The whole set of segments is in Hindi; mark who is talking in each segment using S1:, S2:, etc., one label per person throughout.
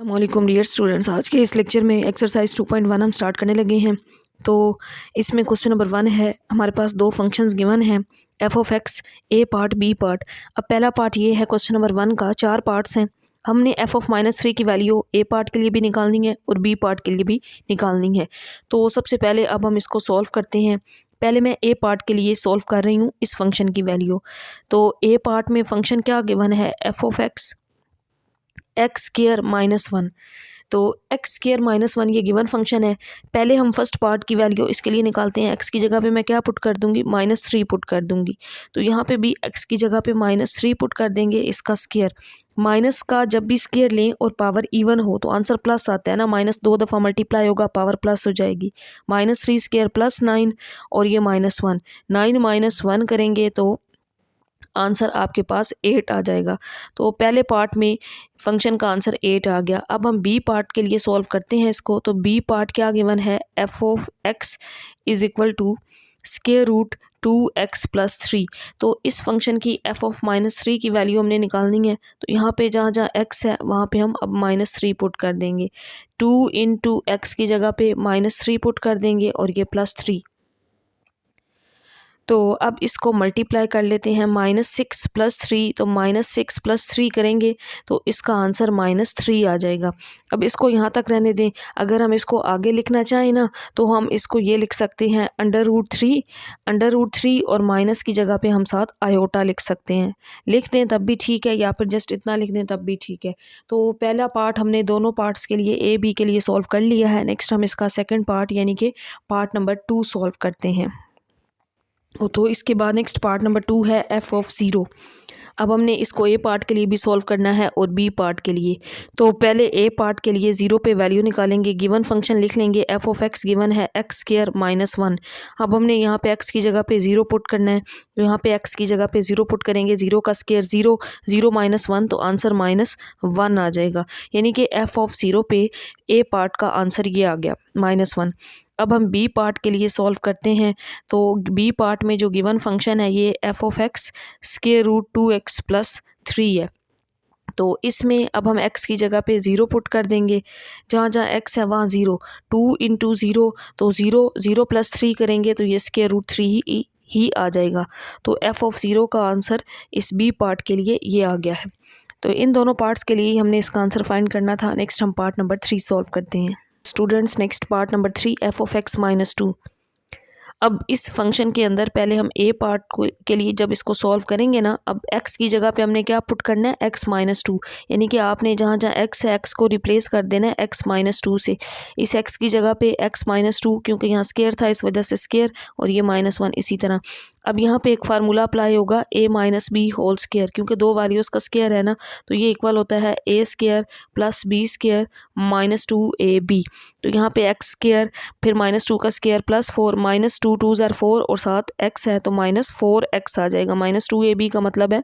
S1: अस्सलामुअलैकुम डियर स्टूडेंट्स, आज के इस लेक्चर में एक्सरसाइज 2.1 हम स्टार्ट करने लगे हैं। तो इसमें क्वेश्चन नंबर 1 है, हमारे पास दो फंक्शंस गिवन हैं F of X, A part B part. अब पहला पार्ट ये है क्वेश्चन नंबर 1 का, 4 पार्ट्स हैं। हमने एफ ऑफ -3 की वैल्यू ए पार्ट के लिए भी निकालनी है और बी पार्ट के लिए भी निकालनी है। तो सबसे पहले अब हम इसको सॉल्व करते हैं। पहले मैं ए पार्ट के लिए सॉल्व कर रही हूँ इस फंक्शन की वैल्यू। तो ए पार्ट में फंक्शन क्या गिवन है, एफ ऑफ एक्स स्क्वायर -1। तो एक्स स्क्वायर -1 ये गिवन फंक्शन है। पहले हम फर्स्ट पार्ट की वैल्यू इसके लिए निकालते हैं। एक्स की जगह पे मैं क्या पुट कर दूंगी, -3 पुट कर दूंगी। तो यहाँ पे भी एक्स की जगह पे -3 पुट कर देंगे, इसका स्क्वायर। माइनस का जब भी स्क्वायर लें और पावर इवन हो तो आंसर प्लस आता है ना, माइनस 2 दफ़ा मल्टीप्लाई होगा, पावर प्लस हो जाएगी। -3 स्क्वायर प्लस 9 और ये -1, 9 - 1 करेंगे तो आंसर आपके पास 8 आ जाएगा। तो पहले पार्ट में फंक्शन का आंसर 8 आ गया। अब हम बी पार्ट के लिए सॉल्व करते हैं इसको। तो बी पार्ट क्या गिवन है, F of X is equal to square root 2x + 3। तो इस फंक्शन की एफ ऑफ -3 की वैल्यू हमने निकालनी है। तो यहाँ पे जहाँ जहाँ x है वहाँ पे हम अब -3 पुट कर देंगे। 2 × x की जगह पे -3 पुट कर देंगे और ये +3। तो अब इसको मल्टीप्लाई कर लेते हैं, -6 + 3। तो -6 + 3 करेंगे तो इसका आंसर -3 आ जाएगा। अब इसको यहाँ तक रहने दें। अगर हम इसको आगे लिखना चाहें ना तो हम इसको ये लिख सकते हैं √3 और माइनस की जगह पे हम साथ आयोटा लिख सकते हैं। लिख दें तब भी ठीक है या फिर जस्ट इतना लिख दें तब भी ठीक है। तो पहला पार्ट हमने दोनों पार्ट्स के लिए ए बी के लिए सॉल्व कर लिया है। नेक्स्ट हम इसका सेकेंड पार्ट यानी कि पार्ट नंबर 2 सॉल्व करते हैं। तो इसके बाद नेक्स्ट पार्ट नंबर 2 है एफ ऑफ 0। अब हमने इसको ए पार्ट के लिए भी सॉल्व करना है और बी पार्ट के लिए। तो पहले ए पार्ट के लिए 0 पे वैल्यू निकालेंगे, गिवन फंक्शन लिख लेंगे, एफ ऑफ एक्स गिवन है एक्स स्क्वायर -1। अब हमने यहाँ पे एक्स की जगह पे 0 पुट करना है। तो यहाँ पे एक्स की जगह पे 0 पुट करेंगे, 0 का स्क्वायर 0, 0 - 1 तो आंसर -1 आ जाएगा। यानी कि एफ ऑफ 0 पे ए पार्ट का आंसर ये आ गया -1। अब हम बी पार्ट के लिए सॉल्व करते हैं। तो बी पार्ट में जो गिवन फंक्शन है ये F of X square root 2x + 3 है। तो इसमें अब हम x की जगह पे 0 पुट कर देंगे, जहाँ जहाँ x है वहाँ 0। 2 × 0 तो 0, 0 + 3 करेंगे तो ये स्क्वायर रूट 3 ही आ जाएगा। तो एफ ऑफ 0 का आंसर इस बी पार्ट के लिए ये आ गया है। तो इन दोनों पार्ट्स के लिए हमने इसका आंसर फाइंड करना था। नेक्स्ट हम पार्ट नंबर 3 सॉल्व करते हैं। Students, next part number 3 F of x -2। अब इस फंक्शन के अंदर पहले हम ए पार्ट के लिए जब इसको सॉल्व करेंगे ना, अब x की जगह पे हमने क्या पुट करना है, x -2। यानी कि आपने जहाँ जहाँ x है x को रिप्लेस कर देना है x -2 से। इस x की जगह पे x -2, क्योंकि यहाँ स्क्वायर था इस वजह से स्क्वायर, और ये -1 इसी तरह। अब यहाँ पे एक फार्मूला अप्लाई होगा a - b होल स्क्वायर, क्योंकि दो वैल्यूज़ का स्क्वायर है ना, तो ये इक्वल होता है a square + b square -2ab। तो यहाँ पे x स्क्वायर फिर -2 का स्क्वायर +4, -2 2 = 4 और साथ x है तो -4x आ जाएगा। -2ab का मतलब है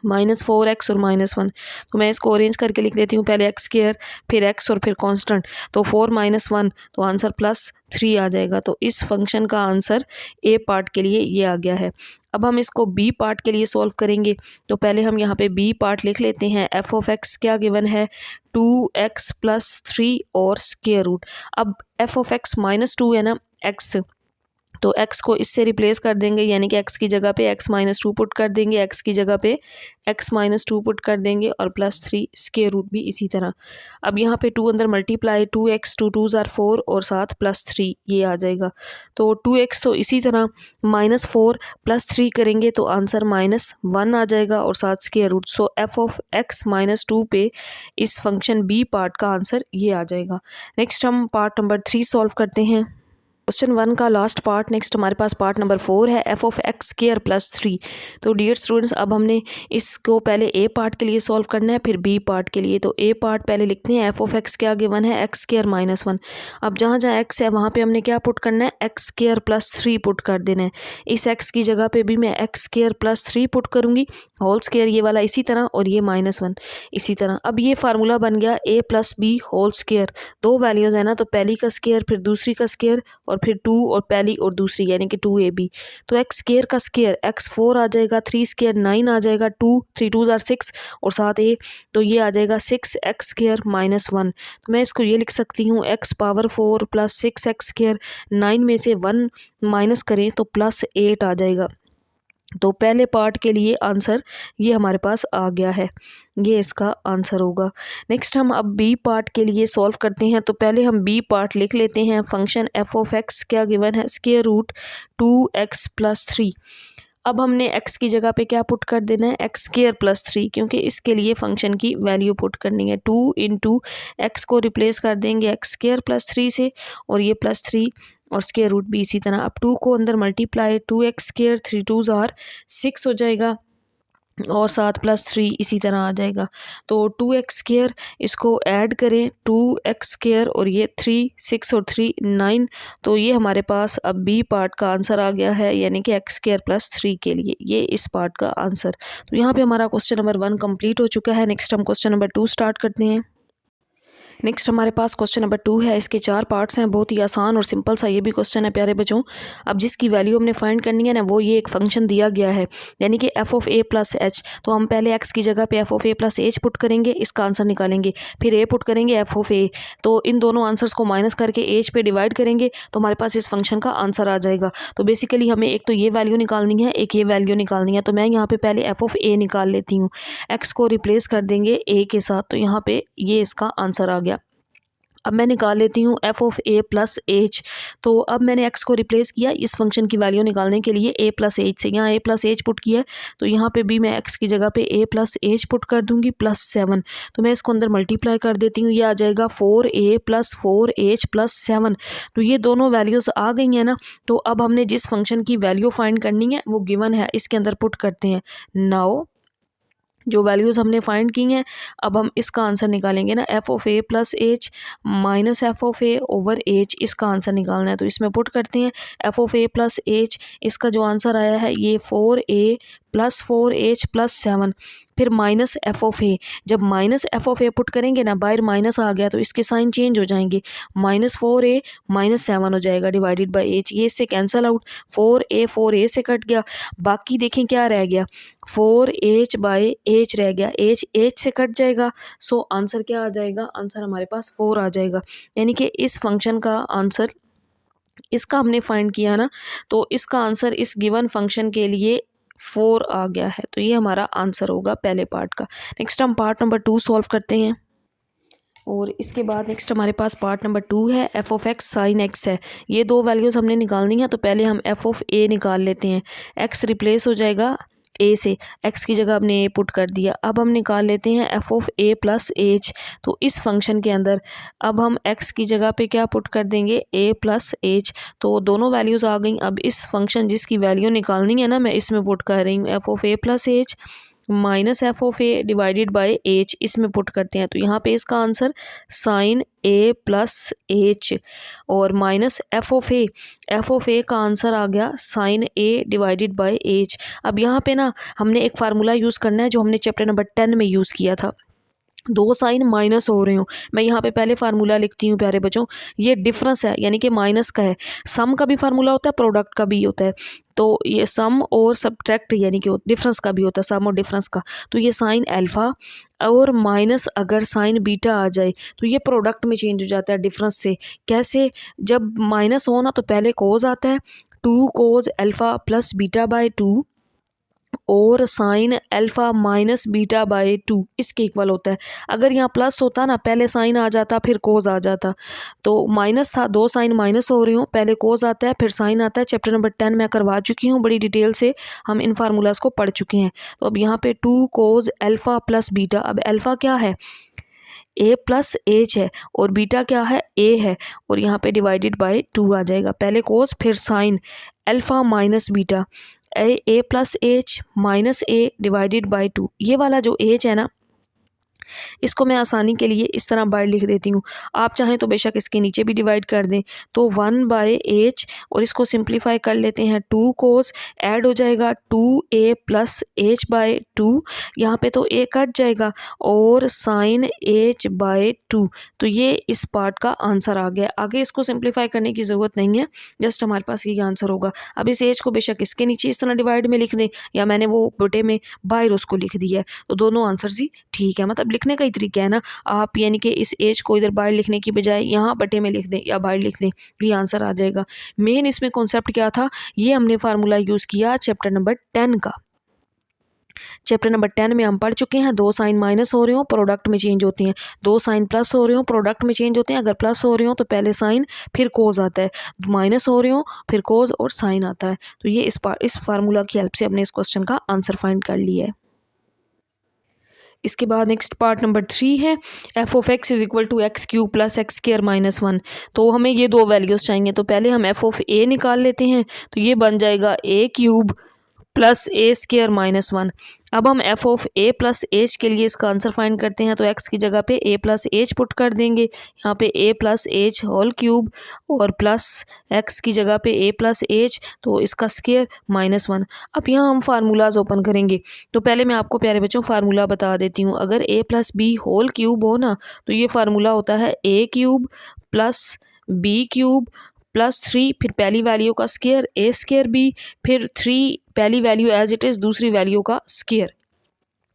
S1: -4x और -1। तो मैं इसको अरेंज करके लिख देती हूँ, पहले x स्क्वायर फिर x और फिर कांस्टेंट, तो 4 - 1 तो आंसर +3 आ जाएगा। तो इस फंक्शन का आंसर ए पार्ट के लिए ये आ गया है। अब हम इसको बी पार्ट के लिए सॉल्व करेंगे। तो पहले हम यहाँ पे बी पार्ट लिख लेते हैं। एफ ऑफ एक्स क्या गिवन है, 2x + 3 और स्क्वायर रूट। अब एफ ऑफ एक्स -2 है ना, x, तो x को इससे रिप्लेस कर देंगे, यानी कि x की जगह पे x -2 पुट कर देंगे, x की जगह पे x -2 पुट कर देंगे और +3 स्क्वायर रूट भी इसी तरह। अब यहाँ पे 2 अंदर मल्टीप्लाई, 2x 2 2 = 4 और साथ +3 ये आ जाएगा। तो 2x तो इसी तरह -4 + 3 करेंगे तो आंसर -1 आ जाएगा और साथ square root. So F of x -2 पे इस फंक्शन बी पार्ट का आंसर ये आ जाएगा। नेक्स्ट हम पार्ट नंबर 3 सॉल्व करते हैं। क्वेश्चन 1 का लास्ट पार्ट। नेक्स्ट हमारे पास पार्ट नंबर 4 है, एफ ऑफ एक्स स्क्वायर + 3। तो डियर स्टूडेंट्स, अब हमने इसको पहले ए पार्ट के लिए सॉल्व करना है फिर बी पार्ट के लिए। तो ए पार्ट पहले लिखते हैं, एफ ऑफ एक्स क्या गिवन है, एक्स स्क्वायर -1। अब जहाँ जहाँ एक्स है वहाँ पे हमने क्या पुट करना है, एक्स स्क्वायर + 3 पुट कर देना है। इस एक्स की जगह पे भी मैं एक्स स्क्वायर + 3 पुट करूँगी, होल स्क्वायर ये वाला इसी तरह और ये -1 इसी तरह। अब ये फार्मूला बन गया a + b होल स्क्वायर। दो वैल्यूज़ है ना, तो पहली का स्क्वायर फिर दूसरी का स्क्वायर और और फिर 2 और पहली और दूसरी यानी कि 2ab। तो एक्स स्क्वायर का स्क्वायर एक्स 4 आ जाएगा, 3 स्क्वायर 9 आ जाएगा, 2 3 2 आर 6 और 7 a, तो ये आ जाएगा 6 एक्स स्क्वायर माइनस 1। तो मैं इसको ये लिख सकती हूँ x power 4 plus 6 x square, 9 में से 1 माइनस करें तो प्लस 8 आ जाएगा। तो पहले पार्ट के लिए आंसर ये हमारे पास आ गया है, ये इसका आंसर होगा। नेक्स्ट हम अब बी पार्ट के लिए सॉल्व करते हैं। तो पहले हम बी पार्ट लिख लेते हैं। फंक्शन एफ ऑफ एक्स क्या गिवन है, स्क्वायर रूट 2x प्लस 3। अब हमने x की जगह पे क्या पुट कर देना है, एक्स स्क्वायर प्लस 3, क्योंकि इसके लिए फंक्शन की वैल्यू पुट करनी है। 2 इंटू एक्स को रिप्लेस कर देंगे एक्स स्क्वायर प्लस 3 से, और ये प्लस 3 और स्क्वायर रूट भी इसी तरह। अब 2 को अंदर मल्टीप्लाई, 2x स्क्वायर 3 2 आर 6 हो जाएगा, और 7 प्लस 3 इसी तरह आ जाएगा। तो 2x स्क्वायर इसको ऐड करें, 2x स्क्वायर और ये 3 6 और 3 9। तो ये हमारे पास अब बी पार्ट का आंसर आ गया है, यानी कि एक्स स्क्वायर प्लस 3 के लिए ये इस पार्ट का आंसर। तो यहाँ पे हमारा क्वेश्चन नंबर 1 कंप्लीट हो चुका है। नेक्स्ट हम क्वेश्चन नंबर 2 स्टार्ट करते हैं। नेक्स्ट हमारे पास क्वेश्चन नंबर 2 है। इसके 4 पार्ट्स हैं, बहुत ही आसान और सिंपल सा ये भी क्वेश्चन है प्यारे बच्चों। अब जिसकी वैल्यू हमने फाइंड करनी है ना, वो ये एक फंक्शन दिया गया है, यानी कि F of A plus H. तो हम पहले एक्स की जगह पे F of A plus H put करेंगे, इसका आंसर निकालेंगे, फिर ए पुट करेंगे एफ ऑफ ए। तो इन दोनों आंसर्स को माइनस करके एच पे डिवाइड करेंगे तो हमारे पास इस फंक्शन का आंसर आ जाएगा। तो बेसिकली हमें एक तो ये वैल्यू निकालनी है, एक ये वैल्यू निकालनी है। तो मैं यहाँ पे पहले एफ ऑफ ए निकाल लेती हूँ, एक्स को रिप्लेस कर देंगे ए के साथ, तो यहाँ पे ये इसका आंसर आ गया। अब मैं निकाल लेती हूँ F of A plus H. तो अब मैंने एक्स को रिप्लेस किया इस फंक्शन की वैल्यू निकालने के लिए ए प्लस एच से, यहाँ ए प्लस एच पुट किया है, तो यहाँ पे भी मैं एक्स की जगह पे ए प्लस एच पुट कर दूंगी प्लस 7। तो मैं इसको अंदर मल्टीप्लाई कर देती हूँ, ये आ जाएगा 4a प्लस 4h प्लस 7। तो ये दोनों वैल्यूज़ आ गई हैं ना। तो अब हमने जिस फंक्शन की वैल्यू फाइंड करनी है वो गिवन है, इसके अंदर पुट करते हैं। नाउ जो वैल्यूज़ हमने फाइंड की हैं, अब हम इसका आंसर निकालेंगे ना, F of A plus H minus F of A over H, इसका आंसर निकालना है। तो इसमें पुट करते हैं F of A plus H, इसका जो आंसर आया है ये 4a प्लस 4h प्लस 7, फिर माइनस एफ ऑफ ए। जब minus F of A put करेंगे ना, बाहर माइनस आ गया तो इसके साइन चेंज हो जाएंगे, माइनस 4a माइनस 7 हो जाएगा डिवाइडेड बाई एच, ये इससे कैंसिल आउट, 4a से कट गया, बाकी देखें क्या रह गया, 4h बाई एच रह गया, एच से कट जाएगा। सो आंसर क्या आ जाएगा, आंसर हमारे पास 4 आ जाएगा। यानी कि इस फंक्शन का आंसर, इसका हमने फाइंड किया ना, तो इसका आंसर इस गिवन फंक्शन के लिए 4 आ गया है। तो ये हमारा आंसर होगा पहले पार्ट का। नेक्स्ट हम पार्ट नंबर 2 सॉल्व करते हैं, और इसके बाद नेक्स्ट हमारे पास पार्ट नंबर 2 है, F of x sine x है। ये दो वैल्यूज़ हमने निकालनी है। तो पहले हम एफ ऑफ ए निकाल लेते हैं, एक्स रिप्लेस हो जाएगा ए से, एक्स की जगह हमने ए पुट कर दिया। अब हम निकाल लेते हैं F of A plus H. तो इस फंक्शन के अंदर अब हम एक्स की जगह पे क्या पुट कर देंगे, ए प्लस एच। तो दोनों वैल्यूज़ आ गई। अब इस फंक्शन जिसकी वैल्यू निकालनी है ना, मैं इसमें पुट कर रही हूँ F of A plus H minus F of A divided by H, इसमें पुट करते हैं। तो यहाँ पे इसका answer sine A plus H और माइनस एफ ऑफ ए का आंसर आ गया sine A divided by H. अब यहाँ पे ना हमने एक फार्मूला यूज़ करना है जो हमने चैप्टर नंबर 10 में यूज़ किया था, दो साइन माइनस हो रहे हो। मैं यहाँ पे पहले फार्मूला लिखती हूँ प्यारे बच्चों, ये डिफरेंस है यानी कि माइनस का है। सम का भी फार्मूला होता है, प्रोडक्ट का भी होता है। तो ये सम और सब्ट्रैक्ट यानी कि डिफरेंस का भी होता है, सम और डिफरेंस का। तो ये साइन अल्फ़ा और माइनस अगर साइन बीटा आ जाए तो ये प्रोडक्ट में चेंज हो जाता है डिफरेंस से। कैसे, जब माइनस हो ना तो पहले कोज आता है, 2 कोज अल्फ़ा प्लस बीटा बाई 2 और sine alpha minus beta by 2 इसके इक्वल होता है। अगर यहाँ प्लस होता ना, पहले साइन आ जाता फिर कोज आ जाता। तो माइनस था, दो साइन माइनस हो रही हूँ, पहले कोज आता है फिर साइन आता है। चैप्टर नंबर 10 मैं करवा चुकी हूँ बड़ी डिटेल से, हम इन फार्मूलाज को पढ़ चुके हैं। तो अब यहाँ पे 2 कोज अल्फ़ा प्लस बीटा, अब अल्फ़ा क्या है, ए प्लस एच है, और बीटा क्या है, ए है, और यहाँ पे डिवाइडेड बाई 2 आ जाएगा। पहले कोस फिर sine alpha minus beta, A plus H minus A divided by 2। ये वाला जो एच है ना, इसको मैं आसानी के लिए इस तरह बाय लिख देती हूँ। आप चाहें तो बेशक इसके नीचे भी डिवाइड कर दें। तो 1/h और इसको सिंप्लीफाई कर लेते हैं 2 cos, ऐड हो जाएगा 2a प्लस h/2। यहाँ पे तो a कट जाएगा और sin h/2। तो ये इस पार्ट का आंसर आ गया। आगे इसको सिंप्लीफाई करने की ज़रूरत नहीं है, जस्ट हमारे पास ये आंसर होगा। अब इस h को बेशक इसके नीचे इस तरह डिवाइड में लिख दें या मैंने वो बटे में बाहर उसको लिख दिया है, तो दोनों आंसर ही ठीक है। मतलब लिखने का ही तरीका है ना, आप यानी कि इस एज को इधर बाहर लिखने की बजाय यहाँ बटे में लिख दें या बाहर लिख दें, ये आंसर आ जाएगा। मेन इसमें कॉन्सेप्ट क्या था, ये हमने फार्मूला यूज़ किया चैप्टर नंबर 10 का। चैप्टर नंबर 10 में हम पढ़ चुके हैं, 2 साइन माइनस हो रहे हो प्रोडक्ट में चेंज होती हैं, 2 साइन प्लस हो रहे हो प्रोडक्ट में चेंज होते हैं। अगर प्लस हो रहे हो तो पहले साइन फिर कोज आता है, माइनस हो रहे हो फिर कोज और साइन आता है। तो ये इस फार्मूला की हेल्प से हमने इस क्वेश्चन का आंसर फाइंड कर लिया है। इसके बाद नेक्स्ट पार्ट नंबर 3 है f(x) is equal to x³ plus x² minus 1। तो हमें ये दो वैल्यूज़ चाहिए, तो पहले हम f(a) निकाल लेते हैं, तो ये बन जाएगा a³ प्लस a² माइनस 1। अब हम f(a) प्लस h के लिए इसका आंसर फाइंड करते हैं, तो x की जगह पे a प्लस h पुट कर देंगे, यहाँ पे a plus h whole cube और प्लस x की जगह पे a प्लस h, तो इसका स्क्वायर माइनस 1। अब यहाँ हम फार्मूलाज ओपन करेंगे, तो पहले मैं आपको प्यारे बच्चों फार्मूला बता देती हूँ। अगर a plus b whole cube हो ना, तो ये फार्मूला होता है a³ प्लस b³ प्लस 3, फिर पहली वैल्यू का स्क्वायर a² b, फिर 3 पहली वैल्यू एज इट इज़, दूसरी वैल्यू का स्क्वायर।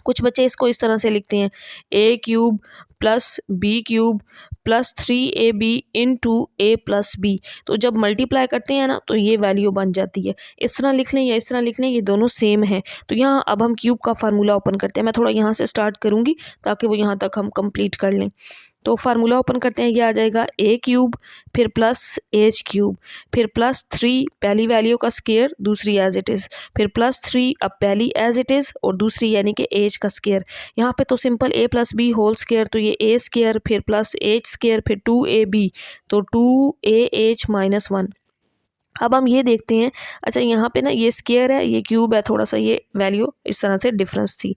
S1: कुछ बच्चे इसको इस तरह से लिखते हैं a³ plus b³ plus 3ab into a plus b। तो जब मल्टीप्लाई करते हैं ना, तो ये वैल्यू बन जाती है। इस तरह लिख लें या इस तरह लिख लें, ये दोनों सेम है। तो यहाँ अब हम क्यूब का फार्मूला ओपन करते हैं। मैं थोड़ा यहाँ से स्टार्ट करूँगी ताकि वो यहाँ तक हम कंप्लीट कर लें। तो फार्मूला ओपन करते हैं, ये आ जाएगा a³ फिर प्लस h³ फिर प्लस 3 पहली वैल्यू का स्क्वायर दूसरी एज इट इज़, फिर प्लस 3 अब पहली एज इट इज़ और दूसरी यानी कि h का स्क्वायर। यहाँ पे तो simple a plus b whole square, तो ये a² फिर प्लस h² फिर 2ab, तो 2ah माइनस 1। अब हम ये देखते हैं, अच्छा यहाँ पे ना ये स्क्वायर है ये क्यूब है, थोड़ा सा ये वैल्यू इस तरह से डिफरेंस थी,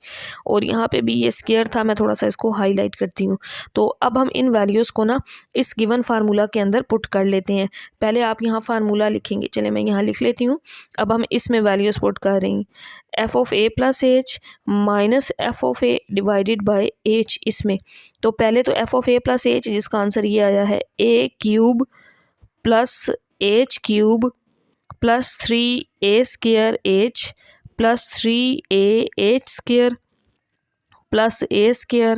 S1: और यहाँ पे भी ये स्क्वायर था, मैं थोड़ा सा इसको हाईलाइट करती हूँ। तो अब हम इन वैल्यूज़ को ना इस गिवन फार्मूला के अंदर पुट कर लेते हैं। पहले आप यहाँ फार्मूला लिखेंगे, चले मैं यहाँ लिख लेती हूँ। अब हम इसमें वैल्यूज़ पुट कर रही हैं, f(a) plus h minus f(a) divided by h इसमें। तो पहले तो f(a) प्लस h जिसका आंसर ये आया है a³ plus h³ plus 3a² h plus 3ah² plus a²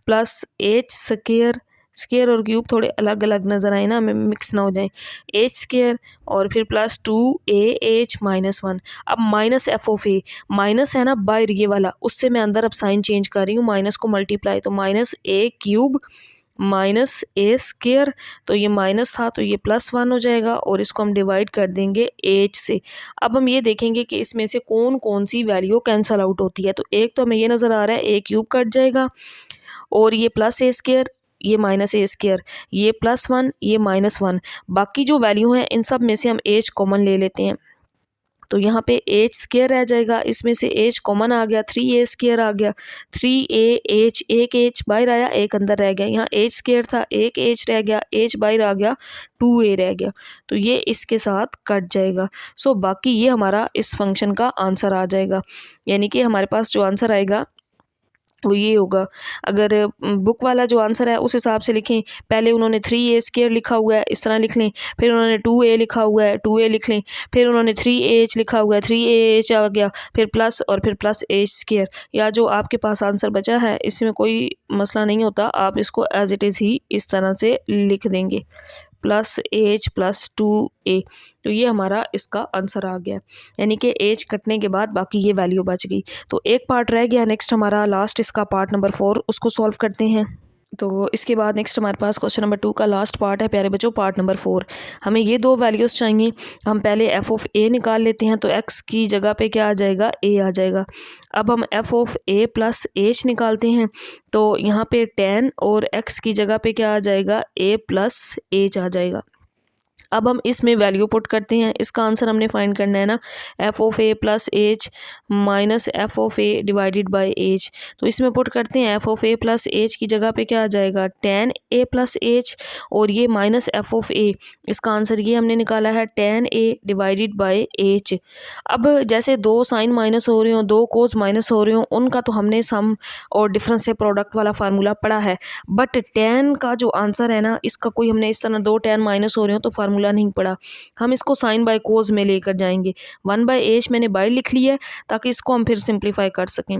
S1: plus h², square और क्यूब थोड़े अलग अलग नज़र आए ना, हमें मिक्स ना हो जाए, h² और फिर प्लस 2ah माइनस 1। अब माइनस f(a) माइनस है ना बाहर ये वाला, उससे मैं अंदर अब साइन चेंज कर रही हूँ, माइनस को मल्टीप्लाई, तो माइनस a³ माइनस a², तो ये माइनस था तो ये प्लस 1 हो जाएगा और इसको हम डिवाइड कर देंगे h से। अब हम ये देखेंगे कि इसमें से कौन कौन सी वैल्यू कैंसल आउट होती है। तो एक तो हमें ये नज़र आ रहा है a³ कट जाएगा और ये प्लस a², ये माइनस a², ये प्लस 1, ये माइनस 1। बाकी जो वैल्यू हैं इन सब में से हम h कॉमन ले लेते हैं, तो यहाँ पे h² रह जाएगा, इसमें से h कॉमन आ गया, 3a² आ गया, 3ah, एक h बाहर आया एक अंदर रह गया, यहाँ h² था एक h रह गया, h बाहर आ गया 2a रह गया, तो ये इसके साथ कट जाएगा। सो बाकी ये हमारा इस फंक्शन का आंसर आ जाएगा, यानी कि हमारे पास जो आंसर आएगा वो ये होगा। अगर बुक वाला जो आंसर है उस हिसाब से लिखें, पहले उन्होंने 3a² लिखा हुआ है इस तरह लिख लें, फिर उन्होंने 2a लिखा हुआ है 2a लिख लें, फिर उन्होंने 3ah लिखा हुआ है 3ah आ गया, फिर प्लस और फिर प्लस h², या जो आपके पास आंसर बचा है इसमें कोई मसला नहीं होता, आप इसको एज इट इज़ ही इस तरह से लिख देंगे, प्लस h प्लस 2a। तो ये हमारा इसका आंसर आ गया, यानी कि h कटने के बाद बाकी ये वैल्यू बच गई। तो एक पार्ट रह गया, नेक्स्ट हमारा लास्ट इसका पार्ट नंबर 4, उसको सॉल्व करते हैं। तो इसके बाद नेक्स्ट हमारे पास क्वेश्चन नंबर 2 का लास्ट पार्ट है प्यारे बच्चों, पार्ट नंबर 4। हमें ये दो वैल्यूज़ चाहिए, हम पहले f(a) निकाल लेते हैं, तो x की जगह पे क्या आ जाएगा a आ जाएगा। अब हम f(a) प्लस h निकालते हैं, तो यहाँ पे 10 और x की जगह पे क्या आ जाएगा a प्लस h आ जाएगा। अब हम इसमें वैल्यू पुट करते हैं। इसका आंसर हमने फाइंड करना है ना, F of A plus H minus F of A divided by H. तो इसमें पुट करते हैं F of A plus H की जगह पे क्या आ जाएगा, टेन ए प्लस एच, और ये माइनस एफ ऑफ ए। इसका आंसर ये हमने निकाला है ten A divided by H. अब जैसे दो साइन माइनस हो रहे हो, दो कोस माइनस हो रहे हो, उनका तो हमने सम और डिफरेंस से प्रोडक्ट वाला फार्मूला पढ़ा है, बट टेन का जो आंसर है ना, इसका कोई हमने इस तरह दो टेन माइनस हो रहे हो तो फार्मूला नहीं पड़ा। हम इसको साइन बाय कोज में लेकर जाएंगे। वन बाय एच मैंने बाय लिख लिया है ताकि इसको हम फिर सिंप्लीफाई कर सकें।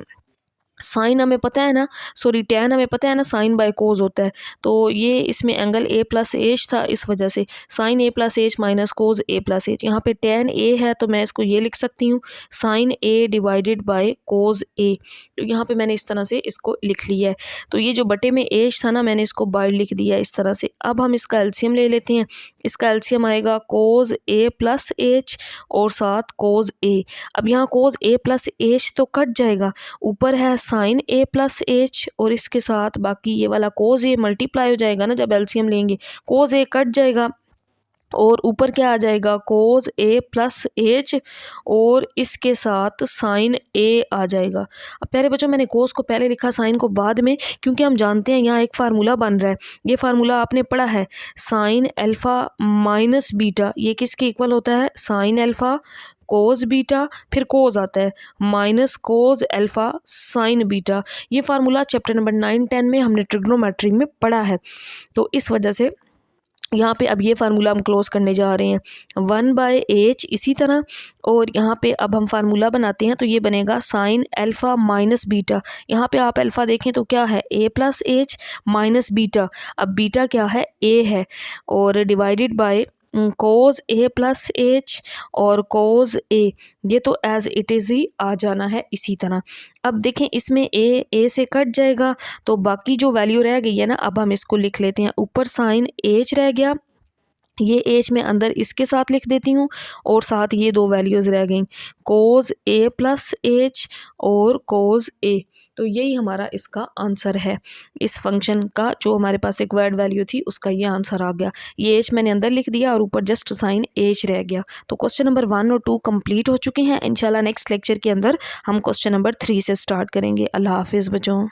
S1: साइन हमें पता है ना, सॉरी टैन हमें पता है ना, साइन बाय कोज होता है। तो ये इसमें एंगल ए प्लस एच था, इस वजह से sign A plus H minus cos A plus H. यहाँ पे टैन ए है तो मैं इसको ये लिख सकती हूँ sign A divided by cos ए। तो यहाँ पे मैंने इस तरह से इसको लिख लिया है। तो ये जो बटे में एच था ना, मैंने इसको बाय लिख दिया इस तरह से। अब हम इसका एलसीएम ले लेते हैं। इसका एलसीएम आएगा कोज ए प्लस एच और साथ कोज ए। अब यहाँ कोज ए प्लस एच तो कट जाएगा, ऊपर है साइन ए प्लस एच और इसके साथ बाकी ये वाला कोज ए मल्टीप्लाई हो जाएगा ना, जब एलसीएम लेंगे कोज ए कट जाएगा और ऊपर क्या आ जाएगा, कोज ए प्लस एच और इसके साथ साइन ए आ जाएगा। अब प्यारे बच्चों मैंने कोज को पहले लिखा, साइन को बाद में, क्योंकि हम जानते हैं यहाँ एक फार्मूला बन रहा है। ये फार्मूला आपने पढ़ा है, साइन अल्फ़ा माइनस बीटा, ये किसके इक्वल होता है, साइन अल्फ़ा कोज बीटा, फिर कोज आता है minus cos alpha sine beta. ये फार्मूला चैप्टर नंबर 9-10 में हमने ट्रिग्नोमेट्री में पढ़ा है। तो इस वजह से यहाँ पे अब ये फार्मूला हम क्लोज करने जा रहे हैं। वन बाय एच इसी तरह, और यहाँ पे अब हम फार्मूला बनाते हैं तो ये बनेगा साइन अल्फ़ा माइनस बीटा। यहाँ पे आप अल्फ़ा देखें तो क्या है, A plus H minus beta. अब बीटा क्या है, ए है, और divided by cos A plus H और कोज ए। ये तो एज इट इज़ ही आ जाना है इसी तरह। अब देखें इसमें ए से कट जाएगा तो बाकी जो वैल्यू रह गई है ना, अब हम इसको लिख लेते हैं। ऊपर साइन एच रह गया, ये एच में अंदर इसके साथ लिख देती हूँ, और साथ ये दो वैल्यूज़ रह गई, कोज ए प्लस एच और कोज ए। तो यही हमारा इसका आंसर है। इस फंक्शन का जो हमारे पास रिक्वायर्ड वैल्यू थी उसका ये आंसर आ गया। ये एच मैंने अंदर लिख दिया और ऊपर जस्ट साइन एच रह गया। तो क्वेश्चन नंबर 1 और 2 कंप्लीट हो चुके हैं। इंशाल्लाह नेक्स्ट लेक्चर के अंदर हम क्वेश्चन नंबर 3 से स्टार्ट करेंगे। अल्लाह हाफिज़ बच्चों।